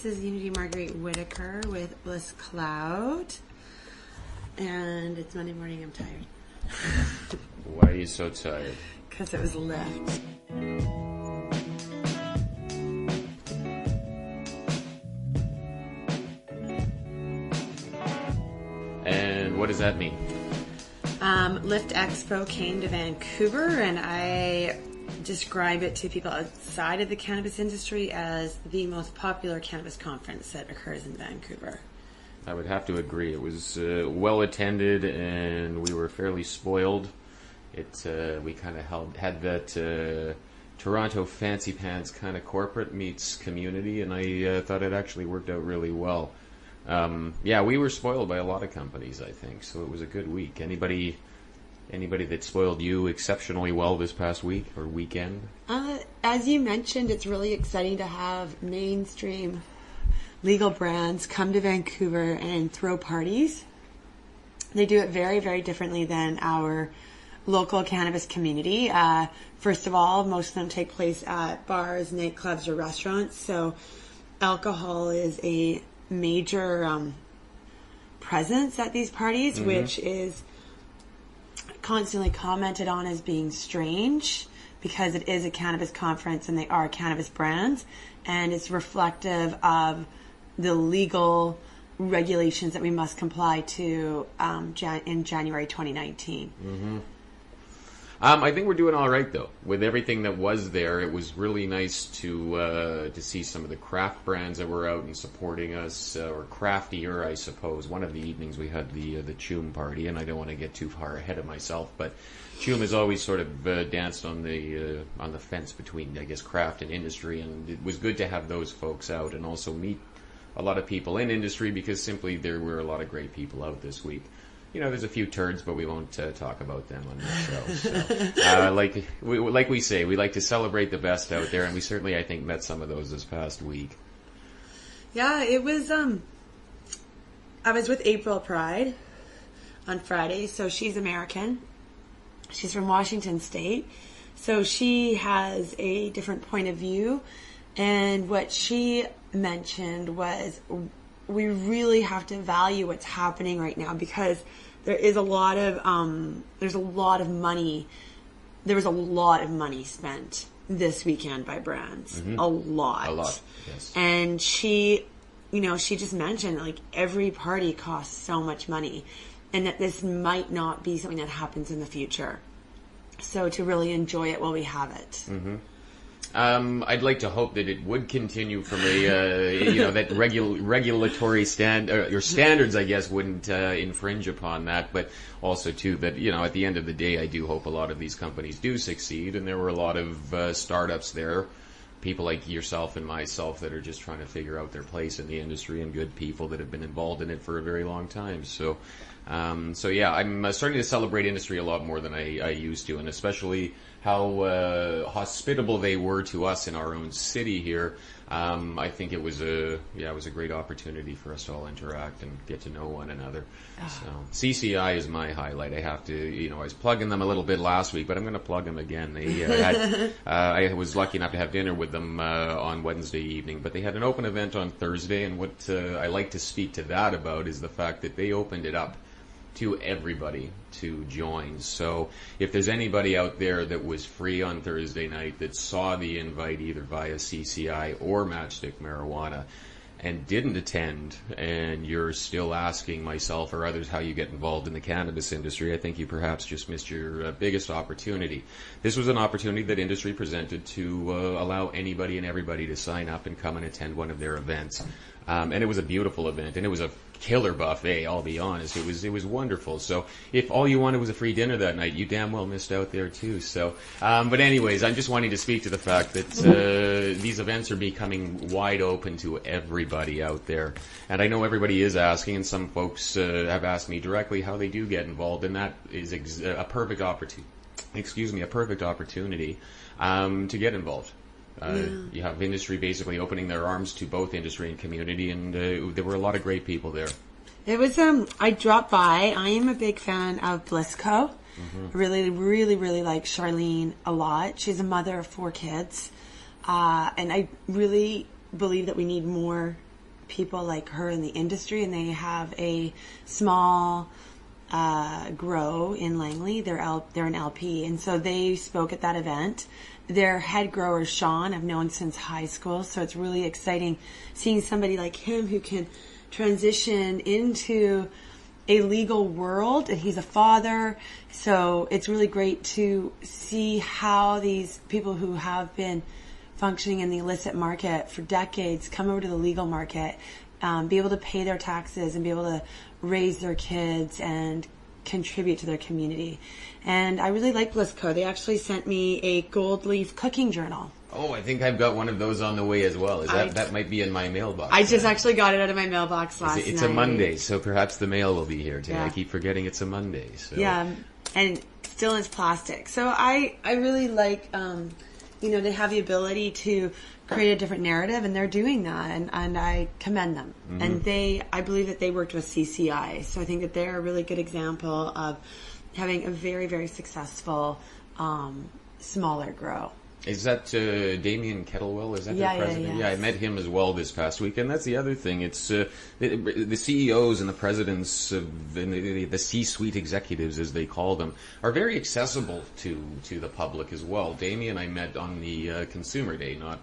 is Unity Marguerite Whitaker with Bliss Cloud. And it's Monday morning, I'm tired. Why are you so tired? Because it was left. And what does that mean? Lift Expo came to Vancouver, and I describe it to people outside of the cannabis industry as the most popular cannabis conference that occurs in Vancouver. I would have to agree. It was well attended, and we were fairly spoiled. We kind of had that Toronto fancy pants kind of corporate meets community, and I thought it actually worked out really well. We were spoiled by a lot of companies, I think, so it was a good week. Anybody that spoiled you exceptionally well this past week or weekend? As you mentioned, it's really exciting to have mainstream legal brands come to Vancouver and throw parties. They do it very, very differently than our local cannabis community. First of all, most of them take place at bars, nightclubs, or restaurants, so alcohol is a major presence at these parties, which is constantly commented on as being strange because it is a cannabis conference and they are cannabis brands, and it's reflective of the legal regulations that we must comply to in January 2019. I think we're doing all right, though. With everything that was there, it was really nice to see some of the craft brands that were out and supporting us, or craftier, I suppose. One of the evenings we had the Choom party, and I don't want to get too far ahead of myself, but Choom has always sort of danced on the fence between, I guess, craft and industry, and it was good to have those folks out and also meet a lot of people in industry, because simply there were a lot of great people out this week. You know, there's a few turds, but we won't talk about them on this show. So, like we say, we like to celebrate the best out there, and we certainly, I think, met some of those this past week. Yeah, it was, I was with April Pride on Friday, so she's American. She's from Washington State, so she has a different point of view, and what she mentioned was we really have to value what's happening right now, because there is a lot of there was a lot of money spent this weekend by brands. A lot, yes. And she just mentioned, like, every party costs so much money, and that this might not be something that happens in the future, so to really enjoy it while we have it. I'd like to hope that it would continue from a, that regulatory standards, I guess, wouldn't infringe upon that. But also, too, that, at the end of the day, I do hope a lot of these companies do succeed. And there were a lot of startups there, people like yourself and myself that are just trying to figure out their place in the industry, and good people that have been involved in it for a very long time. So I'm starting to celebrate industry a lot more than I used to, and especially how hospitable they were to us in our own city here. I think it was a great opportunity for us to all interact and get to know one another. So CCI is my highlight. I have to, I was plugging them a little bit last week, but I'm going to plug them again. They I was lucky enough to have dinner with them on Wednesday evening, but they had an open event on Thursday, and what I like to speak to that about is the fact that they opened it up to everybody to join. So if there's anybody out there that was free on Thursday night that saw the invite either via CCI or Matchstick Marijuana and didn't attend, and you're still asking myself or others how you get involved in the cannabis industry, I think you perhaps just missed your biggest opportunity. This was an opportunity that industry presented to allow anybody and everybody to sign up and come and attend one of their events. And it was a beautiful event, and it was a killer buffet, I'll be honest. It was wonderful. So if all you wanted was a free dinner that night, you damn well missed out there too. So, but anyways, I'm just wanting to speak to the fact that these events are becoming wide open to everybody out there. And I know everybody is asking, and some folks have asked me directly how they do get involved, and that is a perfect opportunity. A perfect opportunity to get involved. You have industry basically opening their arms to both industry and community, and there were a lot of great people there. It was, I dropped by. I am a big fan of Blissco. I really, really, really like Charlene a lot. She's a mother of 4 kids. And I really believe that we need more people like her in the industry, and they have a small grow in Langley. They're an LP, and so they spoke at that event. Their head grower, Sean, I've known since high school, so it's really exciting seeing somebody like him who can transition into a legal world, and he's a father, so it's really great to see how these people who have been functioning in the illicit market for decades come over to the legal market, be able to pay their taxes and be able to raise their kids and contribute to their community. And I really like Bliss Co. They actually sent me a gold leaf cooking journal. Oh, I think I've got one of those on the way as well. That might be in my mailbox? I just actually got it out of my mailbox last night. It's a Monday, so perhaps the mail will be here today. Yeah. I keep forgetting it's a Monday. So. Yeah, and still it's plastic. So I really like, they have the ability to create a different narrative, and they're doing that, and I commend them. Mm-hmm. And I believe that they worked with CCI, so I think that they're a really good example of having a very, very successful smaller grow. Is that Damien Kettlewell? Is that their president? Yeah, I met him as well this past week. And that's the other thing. It's the CEOs and the presidents and the C-suite executives, as they call them, are very accessible to the public as well. Damien I met on the Consumer Day, not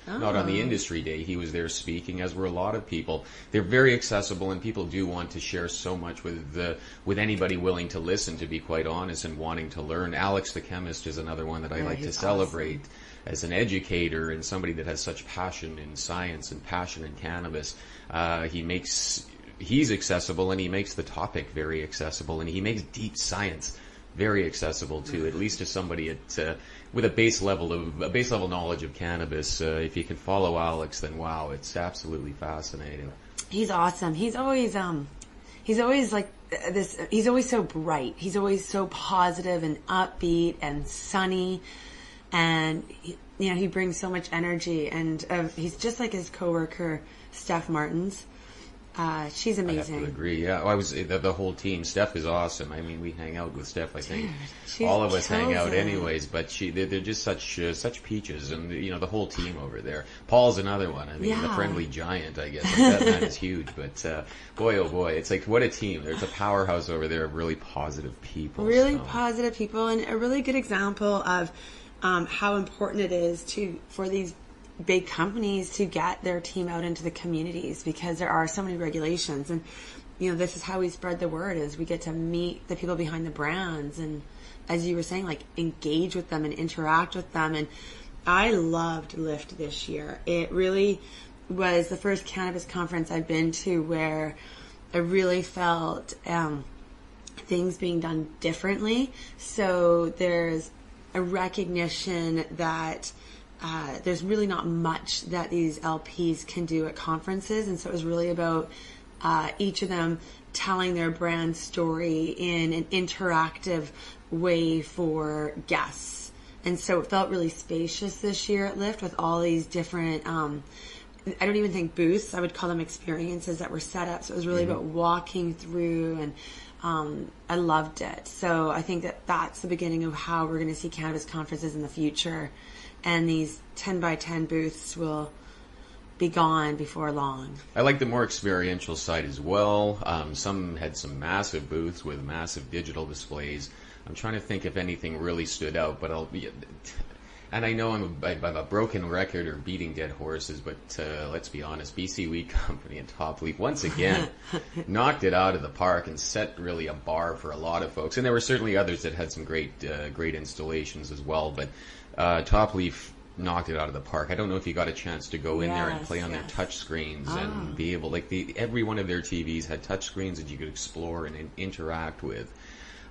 on the Industry Day. He was there speaking, as were a lot of people. They're very accessible, and people do want to share so much with anybody willing to listen, to be quite honest, and wanting to learn. Alex the Chemist is another one that I like to celebrate. Awesome. As an educator and somebody that has such passion in science and passion in cannabis, he's accessible, and he makes the topic very accessible, and he makes deep science very accessible too, at least to somebody with a base level knowledge of cannabis. If you can follow Alex, then wow, it's absolutely fascinating. He's awesome. He's always like this. He's always so bright. He's always so positive and upbeat and sunny. And he brings so much energy, and he's just like his coworker Steph Martins. She's amazing. I have to agree. Yeah, I was the whole team. Steph is awesome. I mean, we hang out with Steph. I think all of us hang out anyways. But they're just such peaches, and the whole team over there. Paul's another one. I mean, the friendly giant. I guess that man is huge. But boy, oh boy, it's like what a team. There's a powerhouse over there of really positive people. Positive people, and a really good example of how important it is for these big companies to get their team out into the communities, because there are so many regulations, and this is how we spread the word, is we get to meet the people behind the brands, and as you were saying, like engage with them and interact with them. And I loved Lift this year. It really was the first cannabis conference I've been to where I really felt things being done differently. So there's a recognition that there's really not much that these LPs can do at conferences, and so it was really about each of them telling their brand story in an interactive way for guests. And so it felt really spacious this year at Lyft, with all these different I don't even think booths, I would call them experiences that were set up. So it was really about walking through, and I loved it. So I think that that's the beginning of how we're going to see cannabis conferences in the future. And these 10 by 10 booths will be gone before long. I like the more experiential side as well. Some had some massive booths with massive digital displays. I'm trying to think if anything really stood out, but and I know I'm a broken record or beating dead horses, but let's be honest, BC Weed Company and Top Leaf once again knocked it out of the park and set really a bar for a lot of folks. And there were certainly others that had some great installations as well, but Top Leaf knocked it out of the park. I don't know if you got a chance to go in there and play on their touch screens and be able, every one of their TVs had touch screens that you could explore and interact with.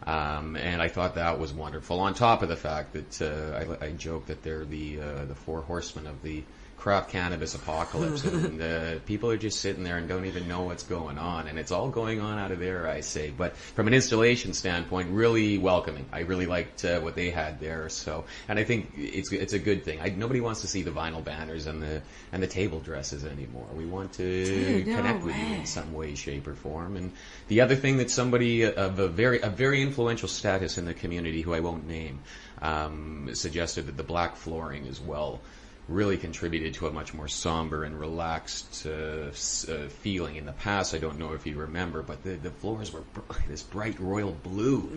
And I thought that was wonderful. On top of the fact that I joke that they're the four horsemen of the craft cannabis apocalypse, and people are just sitting there and don't even know what's going on, and it's all going on out of there, I say. But from an installation standpoint, really welcoming. I really liked what they had there. So, and I think it's a good thing. Nobody wants to see the vinyl banners and the table dresses anymore. We want to connect with you in some way, shape, or form. And the other thing that somebody of a very influential status in the community, who I won't name, suggested that the black flooring as well really contributed to a much more somber and relaxed feeling. In the past, I don't know if you remember, but the floors were this bright royal blue,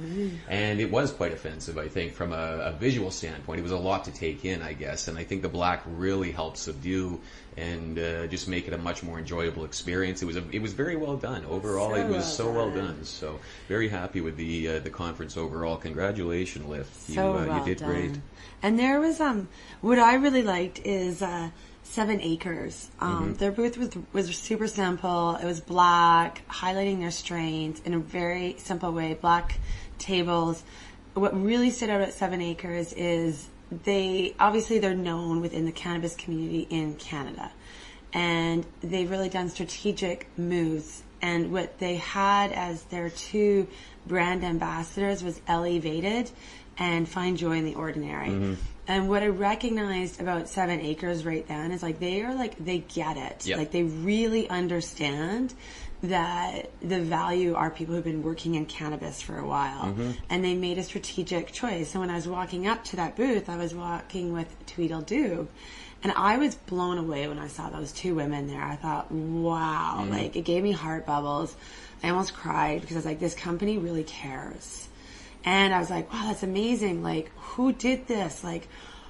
and it was quite offensive, I think, from a visual standpoint. It was a lot to take in, I guess, and I think the black really helped subdue and just make it a much more enjoyable experience. It was very well done overall. It was so well done. So very happy with the conference overall. Congratulations, Lift. You did great. And there was what I really liked is 7 Acres. Their booth was super simple. It was black, highlighting their strains in a very simple way. Black tables. What really stood out at 7 Acres is they're known within the cannabis community in Canada, and they've really done strategic moves. And what they had as their 2 brand ambassadors was Elevated and Find Joy in the Ordinary. And what I recognized about 7 Acres right then is they get it. Yep. Like, they really understand that the value are people who've been working in cannabis for a while. And they made a strategic choice. And when I was walking up to that booth, I was walking with Tweedledoo. And I was blown away when I saw those 2 women there. I thought, wow, like, it gave me heart bubbles. I almost cried because I was like, this company really cares. And I was like, wow, that's amazing. Like, who did this? Like,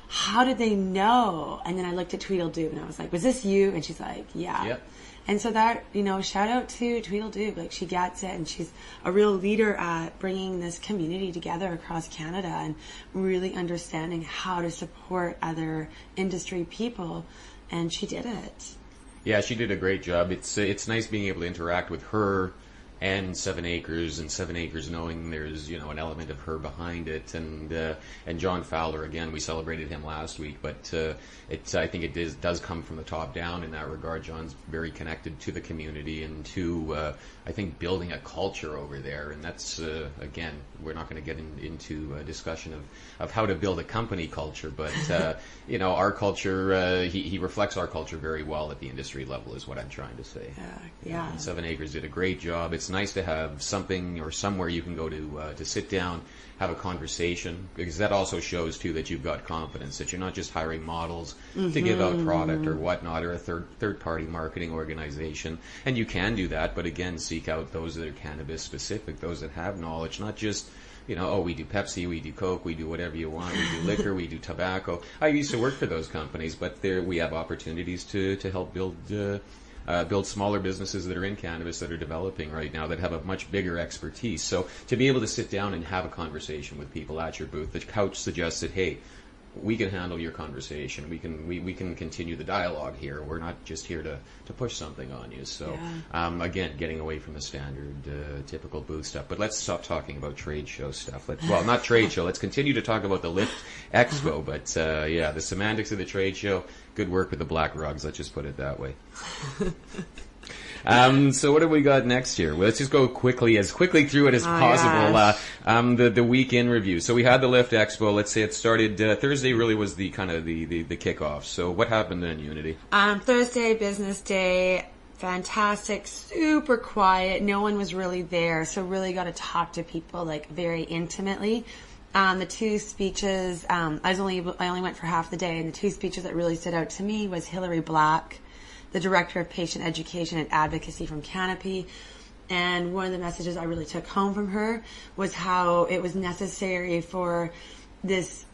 how did they know? And then I looked at Tweedledoo and I was like, was this you? And she's like, yeah. Yep. And so that, shout out to Tweedledoo. Like, she gets it, and she's a real leader at bringing this community together across Canada and really understanding how to support other industry people. And she did it. Yeah, she did a great job. It's nice being able to interact with her and 7 Acres, and 7 Acres knowing there's, an element of her behind it. And John Fowler, again, we celebrated him last week, but I think it does come from the top down in that regard. John's very connected to the community and to, I think, building a culture over there. And that's, again, we're not going to get into a discussion of how to build a company culture, but, our culture, he reflects our culture very well at the industry level is what I'm trying to say. Yeah. And 7 Acres did a great job. It's nice to have something or somewhere you can go to sit down, have a conversation, because that also shows too that you've got confidence, that you're not just hiring models to give out product or whatnot, or a third party marketing organization. And you can do that, but again, seek out those that are cannabis specific, those that have knowledge, not just we do Pepsi, we do Coke, we do whatever you want, we do liquor, we do tobacco. I used to work for those companies, but we have opportunities to help build smaller businesses that are in cannabis that are developing right now that have a much bigger expertise. So to be able to sit down and have a conversation with people at your booth, the couch suggested, hey, we can handle your conversation. We can continue the dialogue here. We're not just here to push something on you. So again, getting away from the standard typical booth stuff. But let's stop talking about trade show stuff. Not trade show. Let's continue to talk about the Lift Expo. But the semantics of the trade show. Good work with the black rugs. Let's just put it that way. So what have we got next here? Well, let's just go quickly through it as possible. The week in review. So we had the Lift Expo. Let's say it started Thursday. Really was the kind of the kickoff. So what happened then, Unity? Thursday, business day. Fantastic, super quiet. No one was really there, so really got to talk to people like very intimately. The 2 speeches, I only went for half the day, and the 2 speeches that really stood out to me was Hillary Black, the Director of Patient Education and Advocacy from Canopy. And one of the messages I really took home from her was how it was necessary for this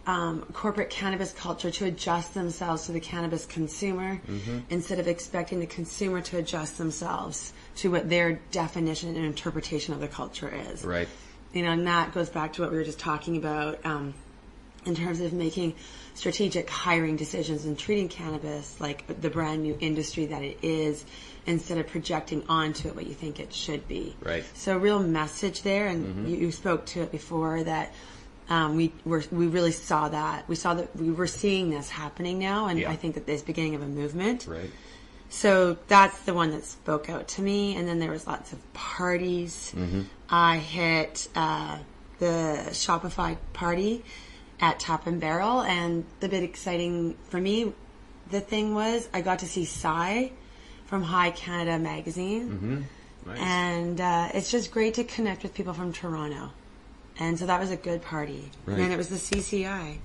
corporate cannabis culture to adjust themselves to the cannabis consumer instead of expecting the consumer to adjust themselves to what their definition and interpretation of the culture is. Right. And that goes back to what we were just talking about in terms of making strategic hiring decisions and treating cannabis like the brand new industry that it is, instead of projecting onto it what you think it should be. Right. So real message there, and you spoke to it before that we really saw that. We saw that we were seeing this happening now, and I think that there's beginning of a movement. Right. So that's the one that spoke out to me. And then there was lots of parties. I hit the Shopify party at Top and Barrel, and the bit exciting for me, the thing was I got to see Cy from High Canada magazine. Nice. And it's just great to connect with people from Toronto. And so that was a good party. Right. And then it was the CCI.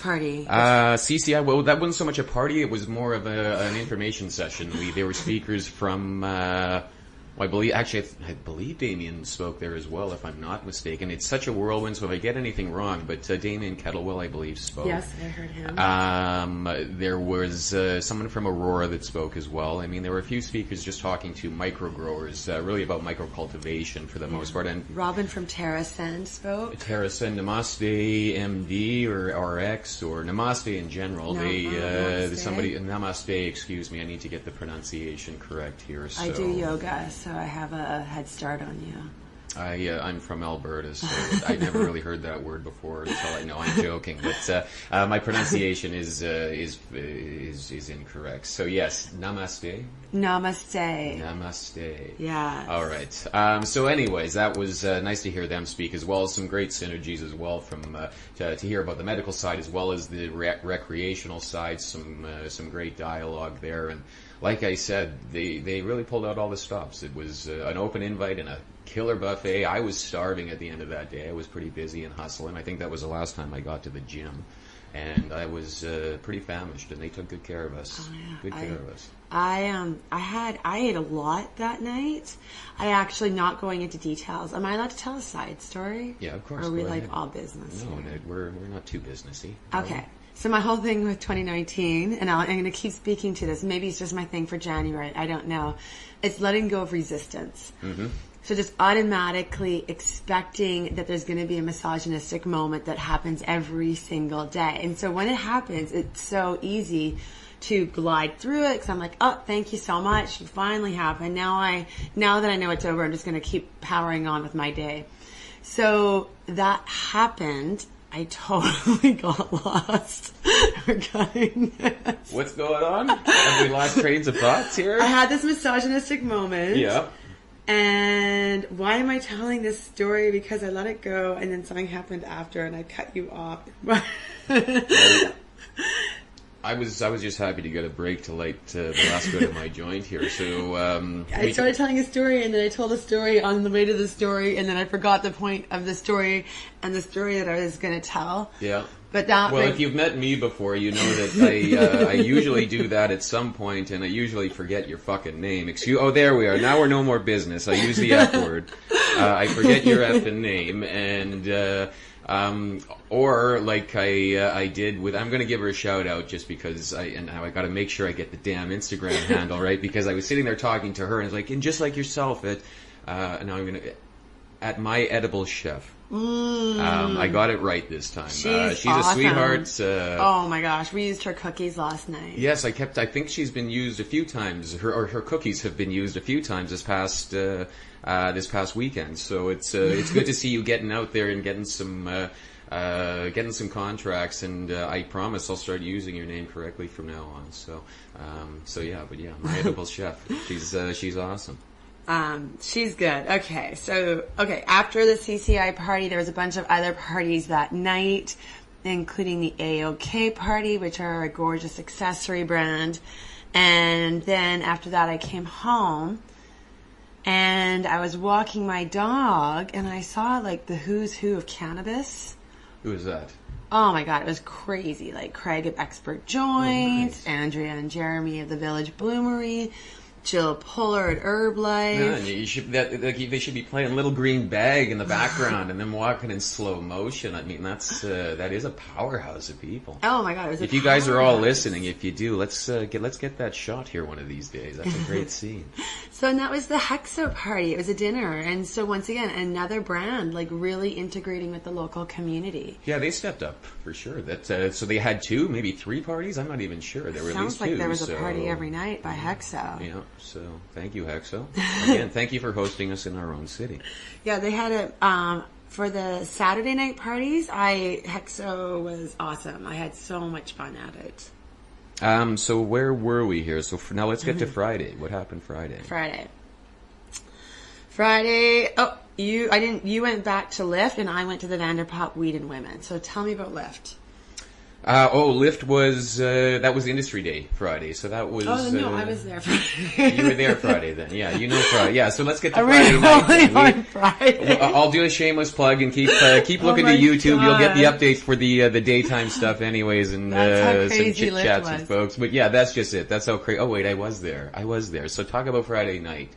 party? CCI, well, that wasn't so much a party. It was more of an information session. There were speakers from, I believe Damien spoke there as well, if I'm not mistaken. It's such a whirlwind, so if I get anything wrong, but Damien Kettlewell, I believe, spoke. Yes, I heard him. There was someone from Aurora that spoke as well. I mean, there were a few speakers just talking to micro growers, really about micro cultivation for the most part. And Robin from TerraSend spoke. TerraSend, Namaste MD or RX or Namaste in general. Namaste, excuse me, I need to get the pronunciation correct here. So. I do yoga, so I have a head start on you. I'm from Alberta, so I never really heard that word before, so I know I'm joking. But my pronunciation is incorrect. So yes, Namaste. Namaste. Namaste. Yeah. All right. So anyways, that was nice to hear them speak as well. Some great synergies as well from to hear about the medical side as well as the recreational side. Some great dialogue there. And like I said, they really pulled out all the stops. It was an open invite and a killer buffet. I was starving at the end of that day. I was pretty busy and hustling. I think that was the last time I got to the gym. And I was pretty famished, and they took good care of us. Oh, yeah. Good care of us. I ate a lot that night. I actually, not going into details. Am I allowed to tell a side story? Yeah, of course. Or are we like all business? No, here? we're not too businessy. Okay. So my whole thing with 2019, and I'm going to keep speaking to this. Maybe it's just my thing for January. I don't know. It's letting go of resistance. Mm-hmm. So just automatically expecting that there's going to be a misogynistic moment that happens every single day. And so when it happens, it's so easy to glide through it because I'm like, oh, thank you so much. It finally happened. Now that I know it's over, I'm just going to keep powering on with my day. So that happened. I totally got lost regarding this. What's going on? Have we lost trains of thoughts here? I had this misogynistic moment. Yeah. And why am I telling this story? Because I let it go and then something happened after and I cut you off. I was just happy to get a break to light the last bit of my joint here. So I started telling a story and then I told a story on the way to the story and then I forgot the point of the story and the story that I was going to tell. Yeah. But that if you've met me before, you know that I usually do that at some point, and I usually forget your fucking name. There we are. Now we're no more business. I use the F word. I forget your effing name, and or like I did with. I'm going to give her a shout out just because I got to make sure I get the damn Instagram handle right because I was sitting there talking to her and it's like, and just like yourself at My Edible Chef. I got it right this time. She's awesome. A sweetheart. Oh my gosh, we used her cookies last night. Yes, I think she's been used a few times. Her cookies have been used a few times this past weekend. So it's good to see you getting out there and getting some contracts. And I promise I'll start using your name correctly from now on. So yeah, My Edible Chef. She's awesome. She's good. Okay. After the CCI party, there was a bunch of other parties that night, including the AOK party, which are a gorgeous accessory brand. And then after that, I came home and I was walking my dog and I saw like the who's who of cannabis. Who is that? Oh my God, it was crazy. Like Craig of Expert Joints, nice. Andrea and Jeremy of the Village Bloomery, Jill Puller at Herb Life. Yeah, they should be playing Little Green Bag in the background and then walking in slow motion. I mean, that is a powerhouse of people. Oh my God, it was if you guys are all listening, if you do, let's get that shot here one of these days. That's a great scene. So that was the Hexo party. It was a dinner, and so once again, another brand like really integrating with the local community. Yeah, they stepped up for sure. So they had 2, maybe 3 parties. I'm not even sure. There were at least 2. Sounds like there was a party every night by Hexo. Yeah. So thank you, Hexo. Again, thank you for hosting us in our own city. Yeah, they had it for the Saturday night parties. Hexo was awesome. I had so much fun at it. So where were we here? So now let's get to Friday. What happened Friday? Friday. Oh, you went back to Lift, and I went to the Vanderpop Weed and Women. So tell me about Lift. Lyft was, that was Industry Day Friday, so that was... Oh, no, I was there Friday. You were there Friday then, yeah, you know Friday. Yeah, so let's get to Are Friday we night. going then. on Friday? I'll do a shameless plug and keep looking my to YouTube. God. You'll get the updates for the daytime stuff anyways, and That's how some crazy Lyft chit-chats was. with folks. But yeah, that's just it. That's how crazy... Oh, wait, I was there. So talk about Friday night,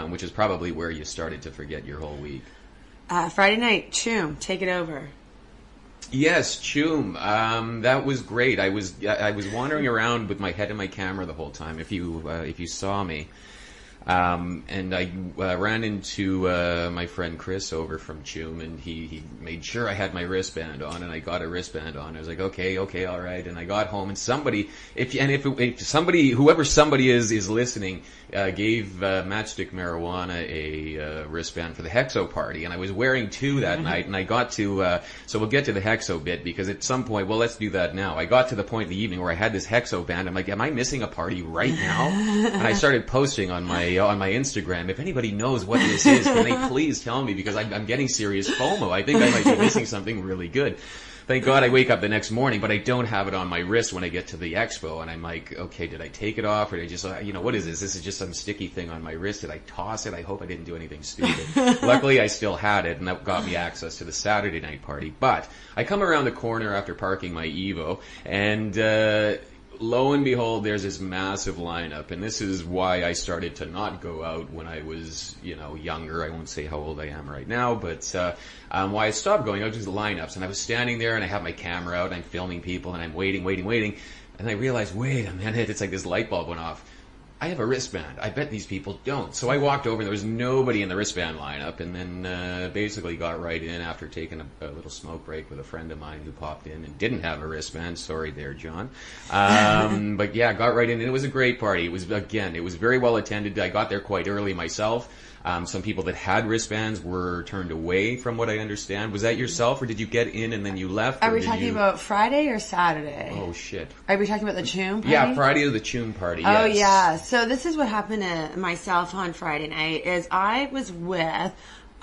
which is probably where you started to forget your whole week. Friday night, Choom, take it over. Yes, Choom. That was great. I was wandering around with my head in my camera the whole time. If you saw me, and I ran into my friend Chris over from Choom, and he made sure I had my wristband on, and I got a wristband on. I was like, okay, all right. And I got home, and somebody, whoever somebody is listening, gave Matchstick Marijuana a wristband for the Hexo party, and I was wearing two that night, and I got to, so we'll get to the Hexo bit, because at some point, well, let's do that now. I got to the point in the evening where I had this Hexo band. I'm like, am I missing a party right now? And I started posting on my Instagram, if anybody knows what this is, can they please tell me, because I'm getting serious FOMO. I think I might be missing something really good. Thank God I wake up the next morning, but I don't have it on my wrist when I get to the expo, and I'm like, okay, did I take it off, or did I just, what is this? This is just some sticky thing on my wrist. Did I toss it? I hope I didn't do anything stupid. Luckily, I still had it, and that got me access to the Saturday night party. But I come around the corner after parking my Evo, and lo and behold, there's this massive lineup, and this is why I started to not go out when I was, younger. I won't say how old I am right now, but why I stopped going out is the lineups. And I was standing there, and I have my camera out, and I'm filming people, and I'm waiting, and I realized, wait a minute, it's like this light bulb went off. I have a wristband. I bet these people don't. So I walked over, and there was nobody in the wristband lineup, and then basically got right in after taking a little smoke break with a friend of mine who popped in and didn't have a wristband. Sorry there, John. But yeah, got right in, and it was a great party. It was very well attended. I got there quite early myself. Some people that had wristbands were turned away, from what I understand. Was that yourself, or did you get in and then you left? Are we talking about Friday or Saturday? Oh, shit. Are we talking about the Choom party? Yeah, Friday of the Choom party, Oh, yes. yeah. So this is what happened to myself on Friday night, is I was with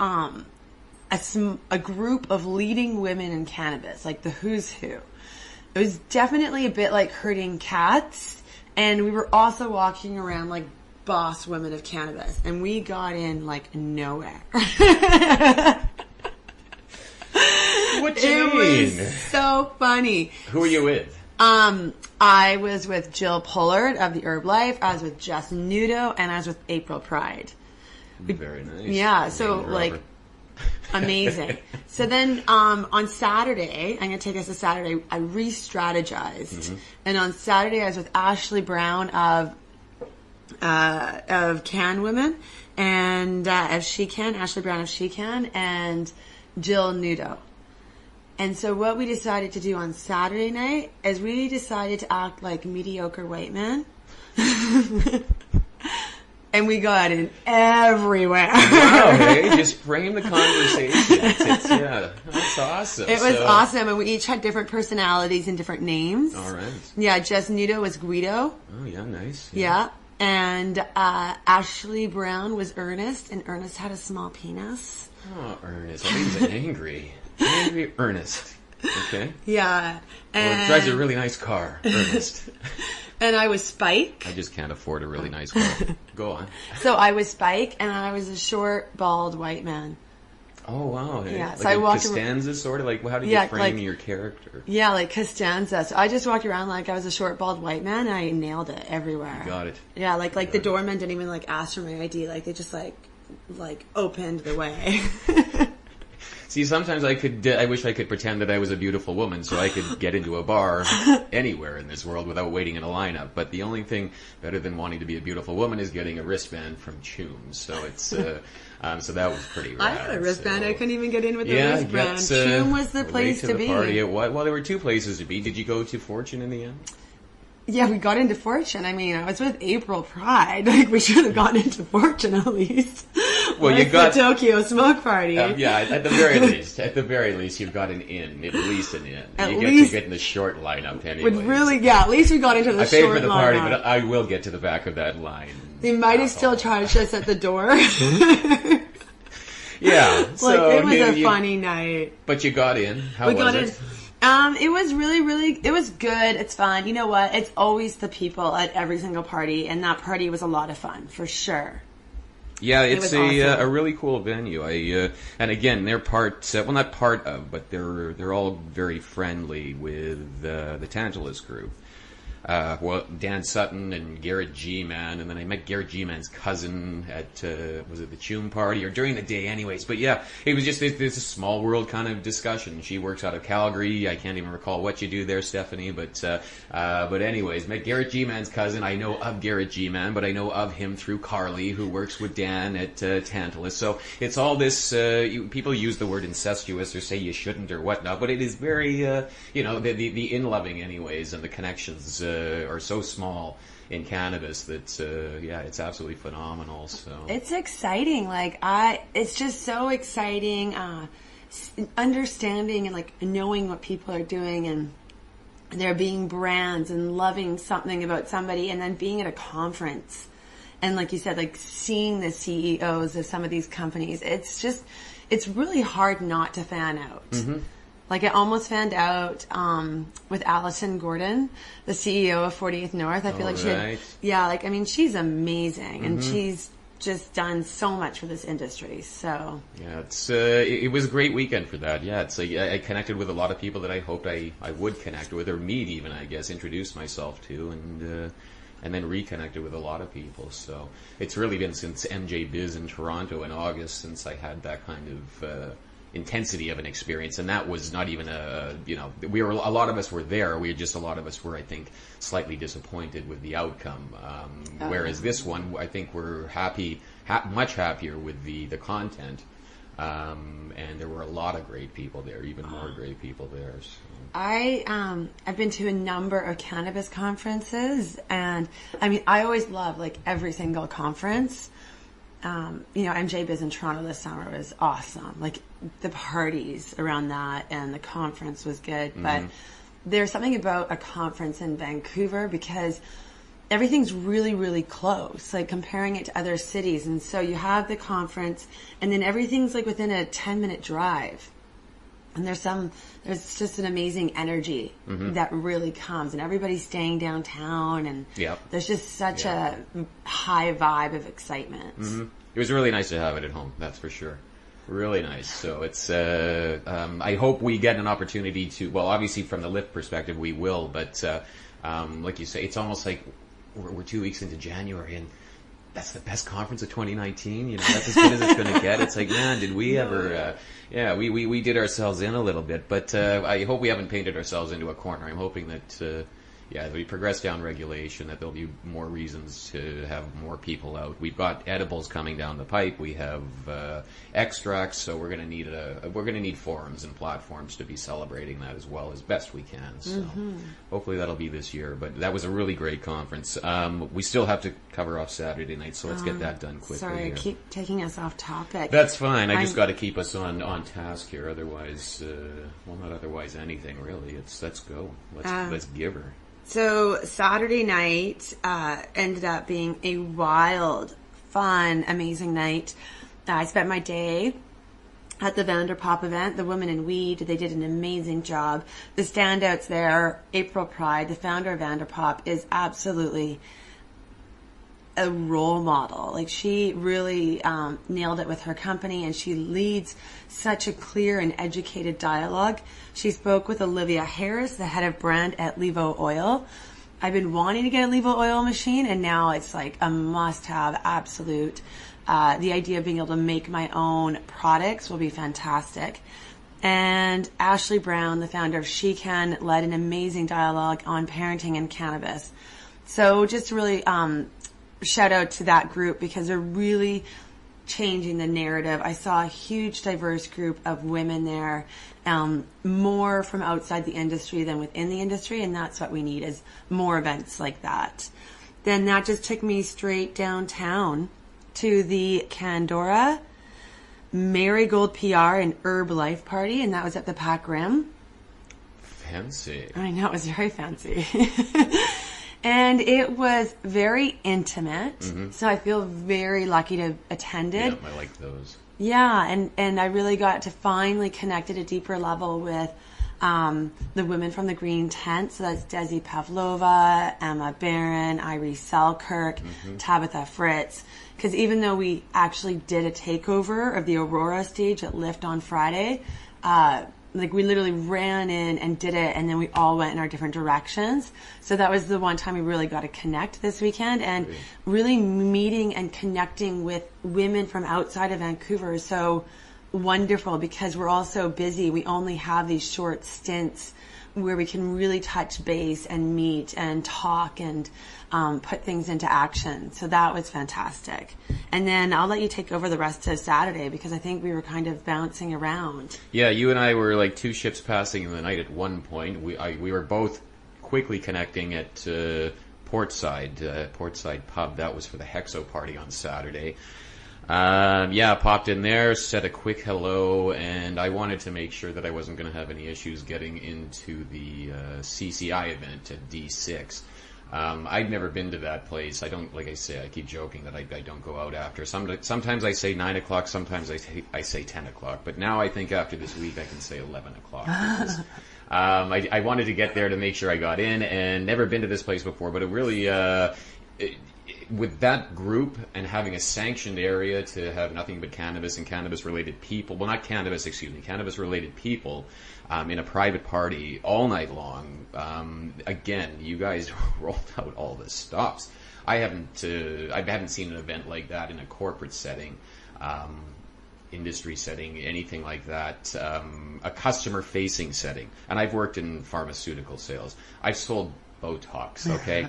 a group of leading women in cannabis, like the who's who. It was definitely a bit like herding cats, and we were also walking around like boss women of cannabis, and we got in like nowhere. What do you mean? Was so funny. Who are you with? I was with Jill Pullard of the Herbalife. I was with Jess Nudo, and I was with April Pride. Very nice. Yeah, so like amazing. So then on Saturday, I'm going to take us to Saturday, I re-strategized. And on Saturday I was with Ashley Brown of Can Women, and Ashley Brown of She Can, and Jill Nudo. And so what we decided to do on Saturday night is we decided to act like mediocre white men. And we got in everywhere. Wow, hey, just frame the conversation. Yeah, that's awesome. It was awesome, and we each had different personalities and different names. All right. Yeah, Jess Nudo was Guido. Oh, yeah, nice. Yeah. And Ashley Brown was Ernest, and Ernest had a small penis. Oh, Ernest. I think he's angry. Angry Ernest. Okay. Yeah. And Well, drives a really nice car, Ernest. And I was Spike. I just can't afford a really nice car. Go on. So I was Spike, and I was a short, bald white man. Oh, wow. Hey. Yeah, like so I walked Costanza, sort of? Like, how did you frame your character? Yeah, like Costanza. So I just walked around like I was a short, bald white man, and I nailed it everywhere. You got it. Yeah, like the doorman didn't even ask for my ID. Like they just like opened the way. See, sometimes I wish I could pretend that I was a beautiful woman so I could get into a bar anywhere in this world without waiting in a lineup. But the only thing better than wanting to be a beautiful woman is getting a wristband from Choom. So it's, so that was pretty rad. I had a wristband. So, I couldn't even get in with the wristband. Choom was the place to be. Party. Well, there were two places to be. Did you go to Fortune in the end? Yeah, we got into Fortune. I mean, I was with April Pride. Like, we should have gotten into Fortune at least. Well, you got the Tokyo smoke party. Yeah, at the very least, you've got an in. At least an in. You get to get in the short lineup anyway. At least we got into the short lineup. I paid for the party, but I will get to the back of that line. They might have still charged us at the door. Yeah, so it was a funny night. But you got in. How was it? It was it was good. It's fun. You know what? It's always the people at every single party, and that party was a lot of fun, for sure. Yeah, it's awesome. a really cool venue. And again, they're not part of, but they're all very friendly with the Tantalus group. Dan Sutton and Garrett G-Man, and then I met Garrett G-Man's cousin at, was it the Choom party, or during the day anyways, but yeah, it was just, it's a small world kind of discussion. She works out of Calgary, I can't even recall what you do there, Stephanie, but anyways, met Garrett G-Man's cousin. I know of Garrett G-Man, but I know of him through Karli, who works with Dan at Tantalus, so it's all this, people use the word incestuous, or say you shouldn't, or whatnot, but it is very, the in-loving anyways, and the connections, are so small in cannabis that it's absolutely phenomenal. So it's exciting. It's just so exciting, understanding and knowing what people are doing, and there being brands and loving something about somebody, and then being at a conference and, like you said, seeing the CEOs of some of these companies. It's really hard not to fan out. Mm-hmm. I almost fanned out with Allison Gordon, the CEO of 48th North. I feel she's amazing, and she's just done so much for this industry. So yeah, it was a great weekend for that. Yeah, it's I connected with a lot of people that I hoped I would connect with, or meet even, I guess, introduce myself to, and then reconnected with a lot of people. So it's really been since MJ Biz in Toronto in August since I had that kind of intensity of an experience, and that was not even a lot of us were there. A lot of us were, I think, slightly disappointed with the outcome. Whereas this one, I think we're much happier with the content, and there were a lot of great people there, even more great people there. So. I've been to a number of cannabis conferences, and I always love every single conference. MJ Biz in Toronto this summer was awesome. The parties around that and the conference was good. Mm-hmm. But there's something about a conference in Vancouver because everything's really, really close, comparing it to other cities. And so you have the conference, and then everything's within a 10-minute drive. And there's just an amazing energy that really comes, and everybody's staying downtown, and there's just such a high vibe of excitement. Mm-hmm. It was really nice to have it at home, that's for sure. Really nice. So it's, I hope we get an opportunity to, well, obviously from the lift perspective we will, but like you say, it's almost like we're 2 weeks into January, and that's the best conference of 2019. That's as good as it's going to get. It's man, did we ever? We did ourselves in a little bit, but I hope we haven't painted ourselves into a corner. I'm hoping that as we progress down regulation, that there'll be more reasons to have more people out. We've got edibles coming down the pipe. We have extracts, so we're going to need forums and platforms to be celebrating that as well as best we can. So hopefully that'll be this year. But that was a really great conference. We still have to cover off Saturday night, so let's get that done quickly. Sorry, I keep taking us off topic. That's fine. I just got to keep us on task here. Otherwise, not otherwise anything really. Let's go. Let's give her. So Saturday night ended up being a wild, fun, amazing night. I spent my day at the Vanderpop event, the Women in Weed. They did an amazing job. The standouts there, April Pride, the founder of Vanderpop, is absolutely a role model. She really nailed it with her company, and she leads such a clear and educated dialogue. She spoke with Olivia Harris, the head of brand at Levo Oil. I've been wanting to get a Levo Oil machine, and now it's a must-have, absolute. The idea of being able to make my own products will be fantastic. And Ashley Brown, the founder of SheCan, led an amazing dialogue on parenting and cannabis. So just really shout out to that group because they're really changing the narrative. I saw a huge diverse group of women there, more from outside the industry than within the industry, and that's what we need is more events like that. Then that just took me straight downtown to the Candora Marigold PR and Herb Life party, and that was at the Pac Rim. Fancy. I know, it was very fancy. And it was very intimate, so I feel very lucky to have attended. Yeah, I like those. Yeah, and I really got to finally connect at a deeper level with the women from the Green Tent, so that's Desi Pavlova, Emma Barron, Irie Selkirk, Tabitha Fritz. Because even though we actually did a takeover of the Aurora stage at Lyft on Friday, like we literally ran in and did it, and then we all went in our different directions. So that was the one time we really got to connect this weekend, and really meeting and connecting with women from outside of Vancouver is so wonderful because we're all so busy. We only have these short stints where we can really touch base and meet and talk and put things into action. So that was fantastic. And then I'll let you take over the rest of Saturday because I think we were kind of bouncing around. Yeah, you and I were like two ships passing in the night at one point. We were both quickly connecting at Portside Pub. That was for the Hexo party on Saturday. Popped in there, said a quick hello, and I wanted to make sure that I wasn't going to have any issues getting into the CCI event at D6. I'd never been to that place. I don't, like I say, I keep joking that I don't go out after. Sometimes I say 9 o'clock, sometimes I say 10 o'clock, but now I think after this week I can say 11 o'clock. Because, I wanted to get there to make sure I got in, and never been to this place before, but it really... with that group and having a sanctioned area to have nothing but cannabis and cannabis-related people, well, not cannabis, excuse me, cannabis-related people in a private party all night long. Again, you guys rolled out all the stops. I haven't seen an event like that in a corporate setting, industry setting, anything like that, a customer-facing setting. And I've worked in pharmaceutical sales. I've sold Botox, okay?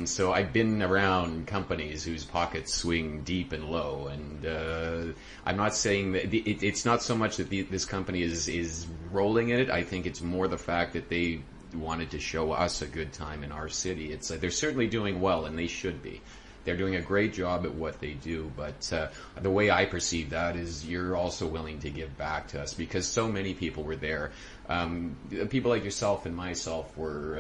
So I've been around companies whose pockets swing deep and low, and I'm not saying that it's not so much that this company is rolling in it. I think it's more the fact that they wanted to show us a good time in our city. It's they're certainly doing well, and they should be. They're doing a great job at what they do, but the way I perceive that is you're also willing to give back to us because so many people were there. People like yourself and myself were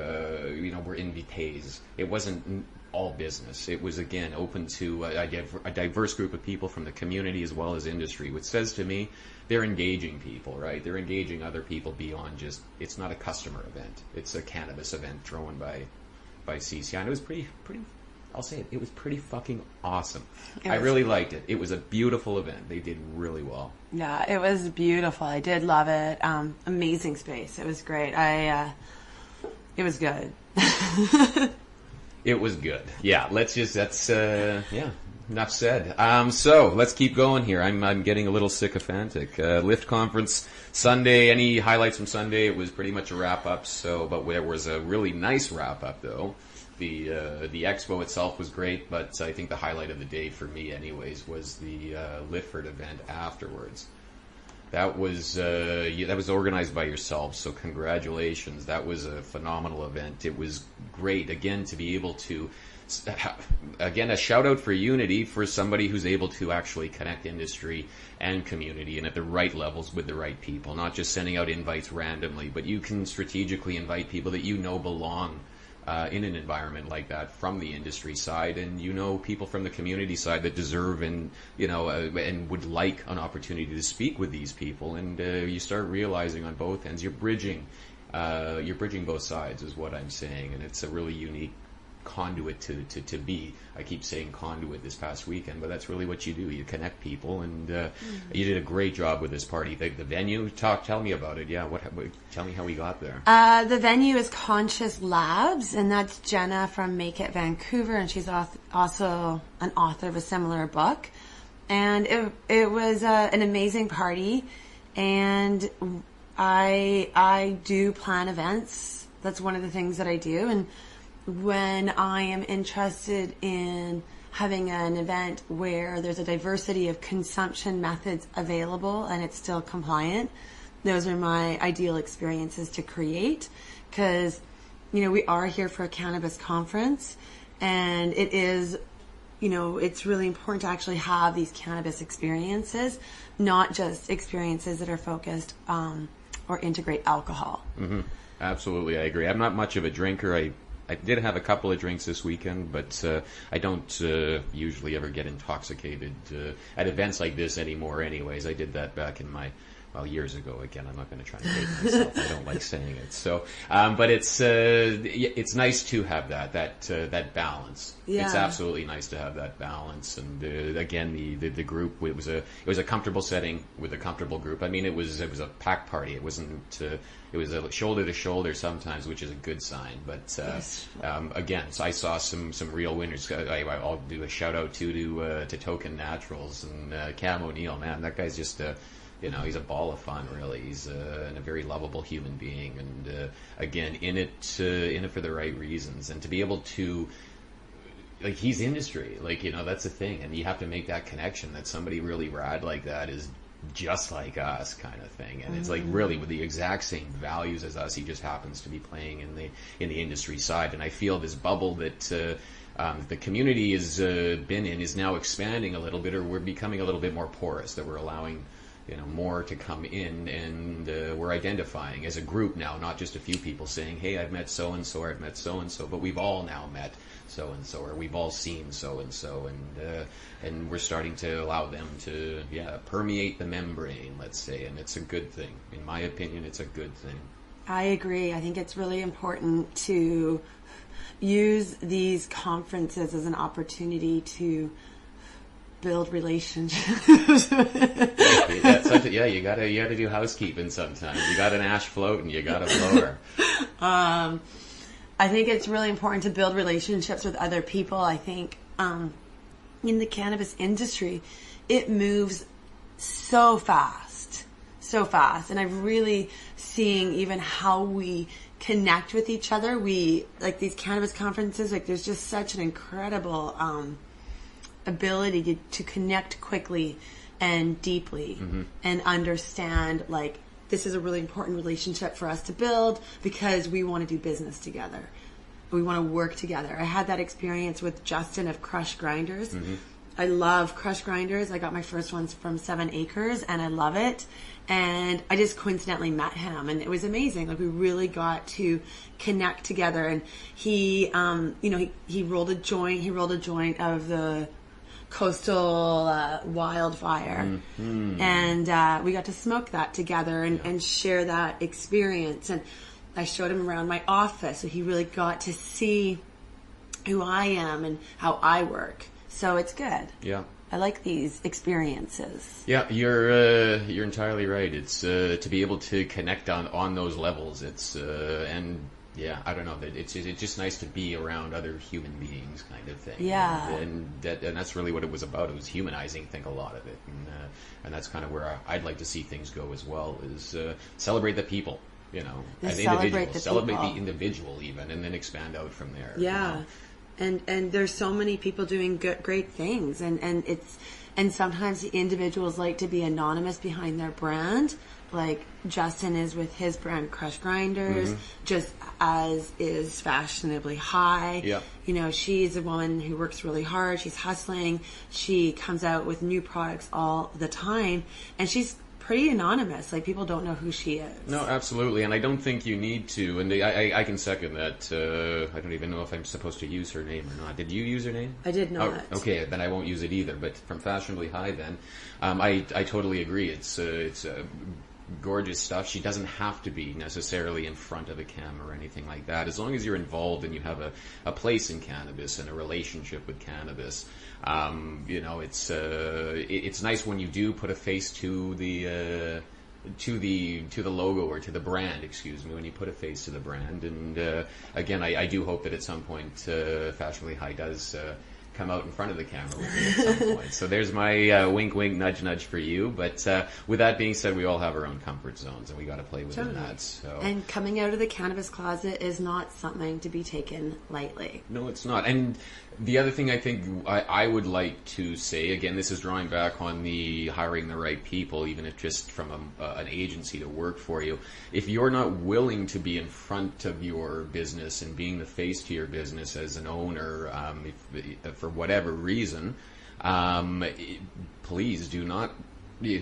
invités. It wasn't all business. It was, again, open to a diverse group of people from the community as well as industry, which says to me they're engaging people, right? They're engaging other people beyond just, it's not a customer event. It's a cannabis event thrown by CCI. And it was pretty I'll say it. It was pretty fucking awesome. I really liked it. It was a beautiful event. They did really well. Yeah, it was beautiful. I did love it. Amazing space. It was great. It was good. It was good. Yeah. Enough said. So let's keep going here. I'm getting a little sycophantic. Lyft conference Sunday. Any highlights from Sunday? It was pretty much a wrap up. But there was a really nice wrap up though. The expo itself was great, but I think the highlight of the day for me anyways was the Lyftford event afterwards. That was organized by yourself, so congratulations. That was a phenomenal event. It was great, again, to be able to, again, a shout out for Unity, for somebody who's able to actually connect industry and community and at the right levels with the right people, not just sending out invites randomly, but you can strategically invite people that you know belong in an environment like that from the industry side, and people from the community side that deserve and would like an opportunity to speak with these people, and you start realizing on both ends you're bridging both sides is what I'm saying, and it's a really unique conduit to be. I keep saying conduit this past weekend, but that's really what you do. You connect people, and you did a great job with this party. The venue, tell me about it. Yeah, tell me how we got there. The venue is Conscious Labs, and that's Jenna from Make It Vancouver, and she's also an author of a similar book. And it was an amazing party, and I do plan events. That's one of the things that I do, and when I am interested in having an event where there's a diversity of consumption methods available and it's still compliant, those are my ideal experiences to create, because we are here for a cannabis conference, and it is it's really important to actually have these cannabis experiences, not just experiences that are focused or integrate alcohol. Mm-hmm. Absolutely, I agree. I'm not much of a drinker. I did have a couple of drinks this weekend, but I don't usually ever get intoxicated at events like this anymore anyways. I did that back in my well, years ago. Again, I'm not going to try and date myself. I don't like saying it. So, but it's nice to have that balance. Yeah. It's absolutely nice to have that balance. And again, the group, it was a comfortable setting with a comfortable group. I mean, it was a packed party. It wasn't. It was a shoulder to shoulder sometimes, which is a good sign. But again, so I saw some real winners. I'll do a shout out to Token Naturals and Cam O'Neill. Man, that guy's just he's a ball of fun, really. He's a very lovable human being, and again, in it for the right reasons, and to be able to, like, he's industry, like, that's the thing, and you have to make that connection that somebody really rad like that is just like us, kind of thing, and it's like really with the exact same values as us. He just happens to be playing in the industry side, and I feel this bubble that the community has been in is now expanding a little bit, or we're becoming a little bit more porous, that we're allowing more to come in, and we're identifying as a group now, not just a few people saying, hey, I've met so-and-so, or I've met so-and-so, but we've all now met so-and-so, or we've all seen so-and-so, and we're starting to allow them to, permeate the membrane, let's say, and it's a good thing. In my opinion, it's a good thing. I agree. I think it's really important to use these conferences as an opportunity to build relationships. You gotta do housekeeping sometimes. You got an ash float and you got a blower. I think it's really important to build relationships with other people. I think in the cannabis industry, it moves so fast, and I'm really seeing even how we connect with each other. We, like, these cannabis conferences, like, there's just such an incredible ability to connect quickly and deeply, and understand, like, this is a really important relationship for us to build because we want to do business together. We want to work together. I had that experience with Justin of Crush Grinders. I love Crush Grinders. I got my first ones from 7 Acres, and I love it. And I just coincidentally met him, and it was amazing. Like, we really got to connect together. And he, he rolled a joint. He rolled a joint of the coastal wildfire, and we got to smoke that together and share that experience. And I showed him around my office, so he really got to see who I am and how I work. So it's good. Yeah, I like these experiences. Yeah, you're entirely right. It's to be able to connect on those levels. It's and. Yeah, I don't know. It's just nice to be around other human beings, kind of thing. Yeah, and that's really what it was about. It was humanizing, I think, a lot of it, and that's kind of where I'd like to see things go as well. Is celebrate the people, as individuals, celebrate the individual even, and then expand out from there. Yeah, and there's so many people doing great things, and sometimes the individuals like to be anonymous behind their brand. Like Justin is with his brand Crush Grinders, just as is Fashionably High. Yeah. She's a woman who works really hard. She's hustling. She comes out with new products all the time, and she's pretty anonymous. Like, people don't know who she is. No, absolutely, and I don't think you need to. And I can second that. I don't even know if I'm supposed to use her name or not. Did you use her name? I did not. Oh, okay, then I won't use it either. But from Fashionably High, then I totally agree. It's gorgeous stuff. She doesn't have to be necessarily in front of a camera or anything like that. As long as you're involved and you have a place in cannabis and a relationship with cannabis, it's nice when you do put a face to the logo, or to the brand, excuse me, when you put a face to the brand. And again, I do hope that at some point Fashionably High does come out in front of the camera with me at some point. So there's my wink, wink, nudge, nudge for you. But with that being said, we all have our own comfort zones, and we got to play within that. So. And coming out of the cannabis closet is not something to be taken lightly. No, it's not. And the other thing I think I would like to say, again, this is drawing back on the hiring the right people, even if just from an agency to work for you. If you're not willing to be in front of your business and being the face to your business as an owner, for whatever reason, please do not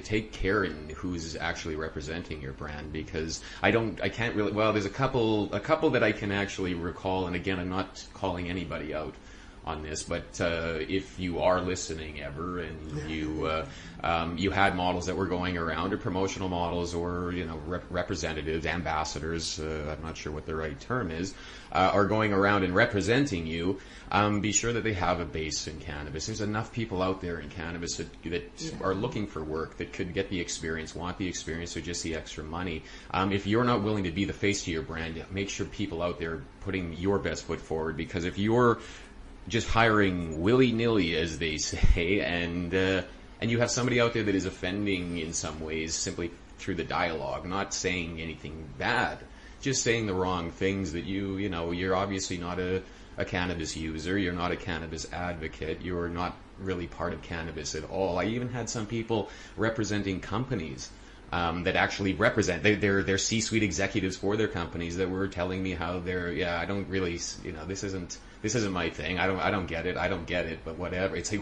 take care in who's actually representing your brand, because I can't really, well, there's a couple that I can actually recall, and again, I'm not calling anybody out on this, but if you are listening ever and you had models that were going around, or promotional models, or representatives, ambassadors, I'm not sure what the right term is, are going around and representing you, be sure that they have a base in cannabis. There's enough people out there in cannabis that are looking for work, that could get the experience, want the experience, or just the extra money. If you're not willing to be the face to your brand, make sure people out there are putting your best foot forward, because if you're just hiring willy-nilly, as they say, and you have somebody out there that is offending in some ways simply through the dialogue, not saying anything bad, just saying the wrong things, that you're obviously not a cannabis user, you're not a cannabis advocate, you're not really part of cannabis at all. I even had some people representing companies that actually represent, they're C-suite executives for their companies, that were telling me how I don't really, this isn't my thing. I don't get it, but whatever. It's like,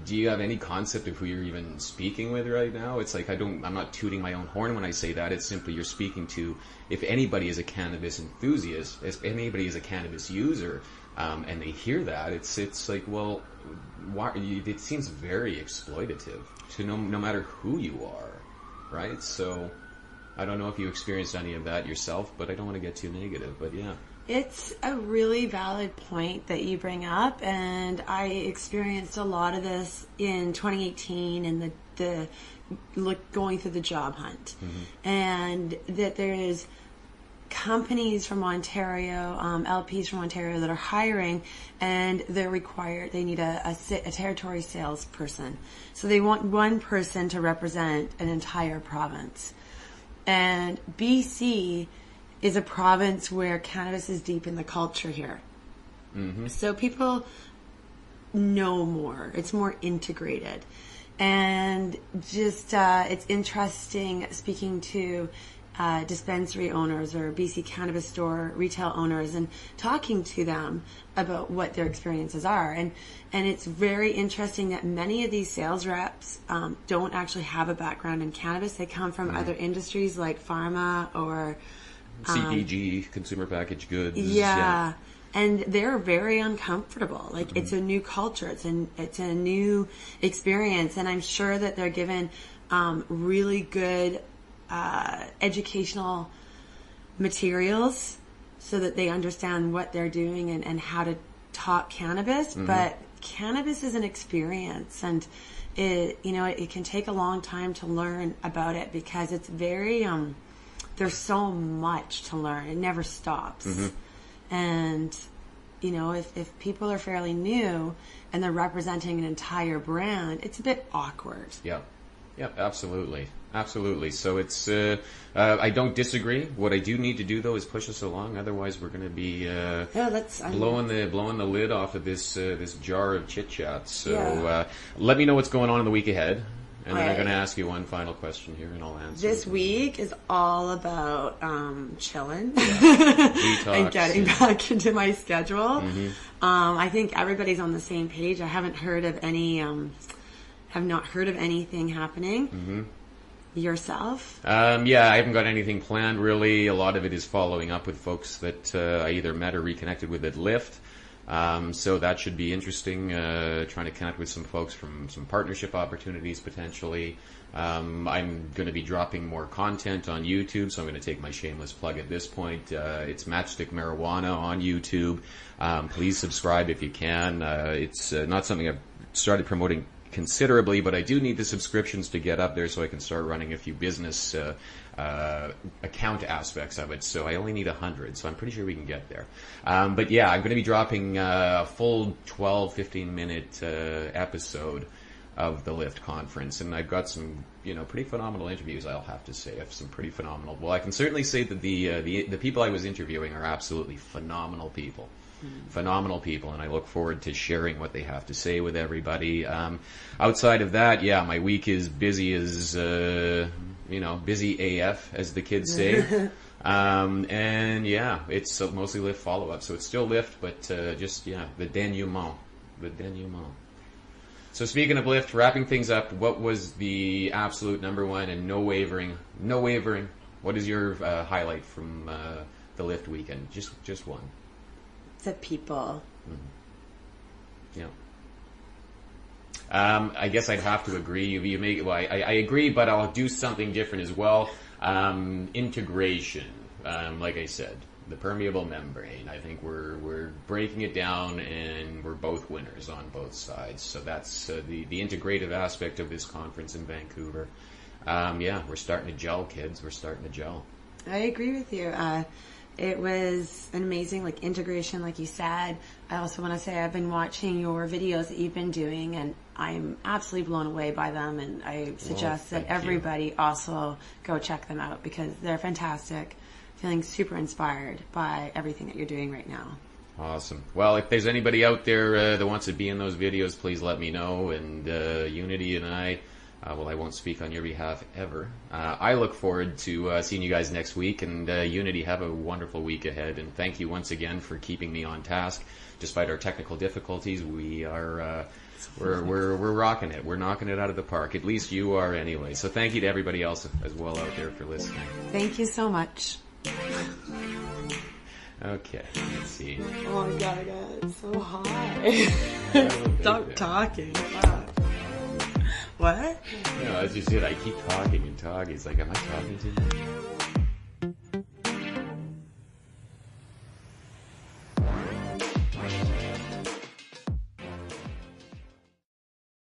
do you have any concept of who you're even speaking with right now? It's like, I'm not tooting my own horn when I say that. It's simply, you're speaking to, if anybody is a cannabis enthusiast, if anybody is a cannabis user, and they hear that, it's like, well, it seems very exploitative to no matter who you are. Right? So I don't know if you experienced any of that yourself, but I don't want to get too negative, but yeah. It's a really valid point that you bring up, and I experienced a lot of this in 2018 in the going through the job hunt. Mm-hmm. And that there is companies from Ontario, LPs from Ontario that are hiring, and they need a territory salesperson. So they want one person to represent an entire province. And BC is a province where cannabis is deep in the culture here. Mm-hmm. So people know more. It's more integrated. And just, it's interesting speaking to dispensary owners or BC cannabis store retail owners and talking to them about what their experiences are. And it's very interesting that many of these sales reps don't actually have a background in cannabis. They come from other industries like pharma or CPG, consumer packaged goods. Yeah. And they're very uncomfortable. Like, it's a new culture. It's a new experience. And I'm sure that they're given really good educational materials so that they understand what they're doing and how to talk cannabis. Mm-hmm. But cannabis is an experience, and it can take a long time to learn about it, because it's very there's so much to learn. It never stops. Mm-hmm. And if people are fairly new and they're representing an entire brand, it's a bit awkward. Yeah, absolutely. So it's, I don't disagree. What I do need to do, though, is push us along. Otherwise, we're going to be blowing the lid off of this jar of chit chat. So let me know what's going on in the week ahead, and then I'm going to ask you one final question here, and I'll answer. This week is all about chilling and getting back into my schedule. Mm-hmm. I think everybody's on the same page. I haven't heard of any. Have not heard of anything happening. Mm-hmm. Yourself? I haven't got anything planned, really. A lot of it is following up with folks that I either met or reconnected with at Lyft. So that should be interesting, trying to connect with some folks from some partnership opportunities, potentially. I'm going to be dropping more content on YouTube, so I'm going to take my shameless plug at this point. It's Matchstick Marijuana on YouTube. Please subscribe if you can. It's not something I've started promoting considerably, but I do need the subscriptions to get up there so I can start running a few business account aspects of it. So I only need 100, so I'm pretty sure we can get there. But yeah, I'm going to be dropping a full 12-15 minute episode of the Lyft conference, and I've got some pretty phenomenal interviews, I'll have to say. I have some pretty phenomenal, well, I can certainly say that the people I was interviewing are absolutely phenomenal people. Phenomenal people, and I look forward to sharing what they have to say with everybody. Outside of that, my week is busy as busy AF, as the kids say. And it's mostly Lyft follow-up, so it's still Lyft, but the denouement. So speaking of Lyft, wrapping things up, what was the absolute number one and no wavering? What is your highlight from the Lyft weekend? Just one. The people. Yeah. I guess I'd have to agree. You make, well, I agree, but I'll do something different as well. Integration, like I said, the permeable membrane. I think we're breaking it down, and we're both winners on both sides. So that's the integrative aspect of this conference in Vancouver. Yeah, we're starting to gel, kids. We're starting to gel. I agree with you. It was an amazing integration, like you said. I also want to say I've been watching your videos that you've been doing, and I'm absolutely blown away by them. And I suggest that everybody also go check them out because they're fantastic. Feeling super inspired by everything that you're doing right now. Awesome. Well, if there's anybody out there that wants to be in those videos, please let me know. And Unity and I, well, I won't speak on your behalf ever. I look forward to seeing you guys next week. And Unity, have a wonderful week ahead. And thank you once again for keeping me on task. Despite our technical difficulties, we are we're rocking it. We're knocking it out of the park. At least you are anyway. So thank you to everybody else as well out there for listening. Thank you so much. Okay, let's see. Oh my god, I got so high. Stop talking. Wow. What? No, as you said, I keep talking and talking. It's like, am I talking too much?